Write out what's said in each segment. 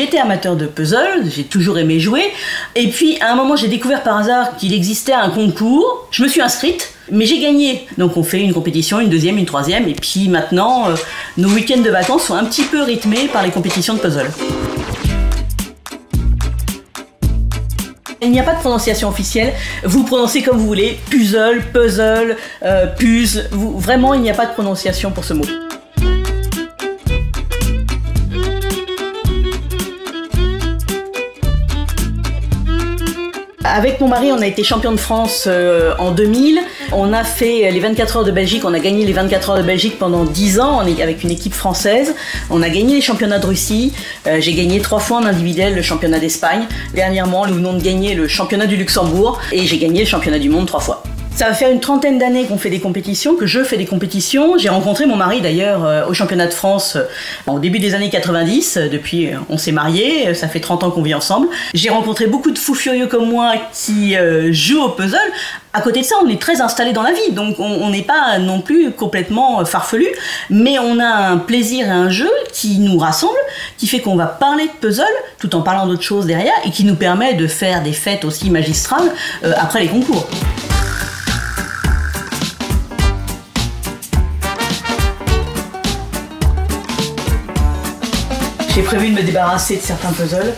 J'étais amateur de puzzle, j'ai toujours aimé jouer, et puis à un moment j'ai découvert par hasard qu'il existait un concours, je me suis inscrite, mais j'ai gagné. Donc on fait une compétition, une deuxième, une troisième, et puis maintenant nos week-ends de vacances sont un petit peu rythmés par les compétitions de puzzle. Il n'y a pas de prononciation officielle, vous prononcez comme vous voulez, puzzle, puzzle, puzzle, vraiment il n'y a pas de prononciation pour ce mot. Avec mon mari, on a été champion de France en 2000. On a fait les 24 heures de Belgique. On a gagné les 24 heures de Belgique pendant 10 ans avec une équipe française. On a gagné les championnats de Russie. J'ai gagné 3 fois en individuel le championnat d'Espagne. Dernièrement, nous venons de gagner le championnat du Luxembourg et j'ai gagné le championnat du monde 3 fois. Ça va faire une trentaine d'années qu'on fait des compétitions, que je fais des compétitions. J'ai rencontré mon mari d'ailleurs au championnat de France au début des années 90. Depuis, on s'est mariés, ça fait 30 ans qu'on vit ensemble. J'ai rencontré beaucoup de fous furieux comme moi qui jouent au puzzle. À côté de ça, on est très installés dans la vie, donc on n'est pas non plus complètement farfelu, mais on a un plaisir et un jeu qui nous rassemble, qui fait qu'on va parler de puzzle tout en parlant d'autres choses derrière et qui nous permet de faire des fêtes aussi magistrales après les concours. J'ai prévu de me débarrasser de certains puzzles.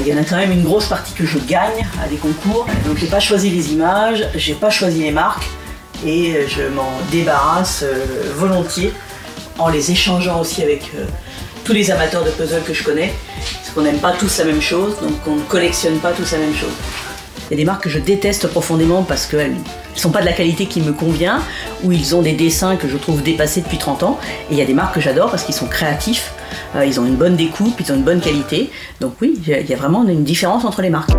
Il y en a quand même une grosse partie que je gagne à des concours. Donc j'ai pas choisi les images, j'ai pas choisi les marques et je m'en débarrasse volontiers en les échangeant aussi avec tous les amateurs de puzzles que je connais. Parce qu'on n'aime pas tous la même chose, donc on ne collectionne pas tous la même chose. Il y a des marques que je déteste profondément parce qu'elles ne sont pas de la qualité qui me convient, ou ils ont des dessins que je trouve dépassés depuis 30 ans. Et il y a des marques que j'adore parce qu'ils sont créatifs, ils ont une bonne découpe, ils ont une bonne qualité. Donc oui, il y a vraiment une différence entre les marques.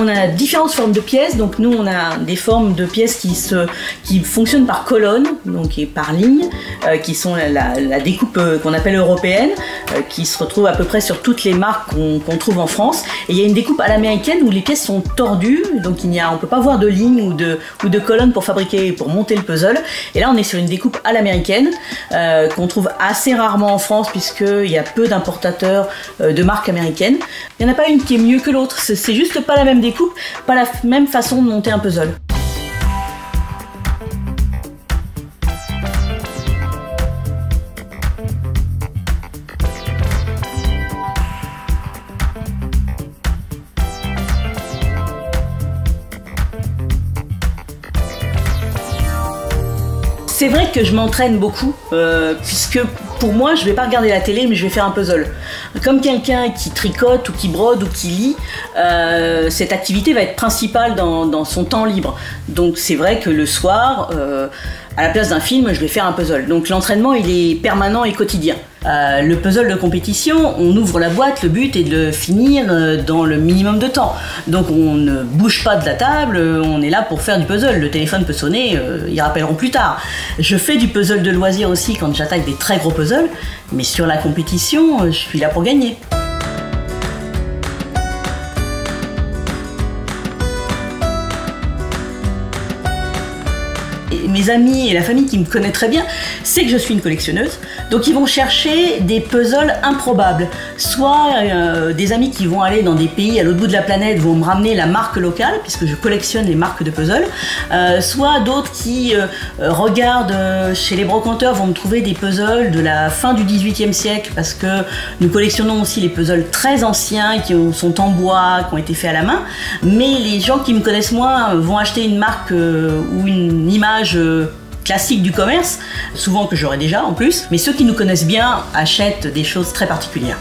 On a différentes formes de pièces, donc nous on a des formes de pièces qui fonctionnent par colonne, donc et par ligne, qui sont la découpe qu'on appelle européenne, qui se retrouve à peu près sur toutes les marques qu'on trouve en France. Et il y a une découpe à l'américaine où les pièces sont tordues, donc on ne peut pas avoir de ligne ou de colonne pour monter le puzzle. Et là on est sur une découpe à l'américaine, qu'on trouve assez rarement en France puisqu'il y a peu d'importateurs de marques américaines. Il n'y en a pas une qui est mieux que l'autre, c'est juste pas la même découpe, pas la même façon de monter un puzzle. C'est vrai que je m'entraîne beaucoup, puisque pour moi, je ne vais pas regarder la télé, mais je vais faire un puzzle. Comme quelqu'un qui tricote ou qui brode ou qui lit, cette activité va être principale dans son temps libre. Donc c'est vrai que le soir, à la place d'un film, je vais faire un puzzle. Donc l'entraînement, il est permanent et quotidien. Le puzzle de compétition, on ouvre la boîte, le but est de le finir dans le minimum de temps. Donc on ne bouge pas de la table, on est là pour faire du puzzle. Le téléphone peut sonner, ils rappelleront plus tard. Je fais du puzzle de loisir aussi quand j'attaque des très gros puzzles, mais sur la compétition, je suis là pour gagner. Mes amis et la famille qui me connaît très bien sait que je suis une collectionneuse, donc ils vont chercher des puzzles improbables. Soit des amis qui vont aller dans des pays à l'autre bout de la planète vont me ramener la marque locale, puisque je collectionne les marques de puzzles, soit d'autres qui regardent chez les brocanteurs vont me trouver des puzzles de la fin du XVIIIe siècle, parce que nous collectionnons aussi les puzzles très anciens qui sont en bois, qui ont été faits à la main, mais les gens qui me connaissent moins vont acheter une marque ou une image classique du commerce, souvent que j'aurais déjà en plus, mais ceux qui nous connaissent bien achètent des choses très particulières.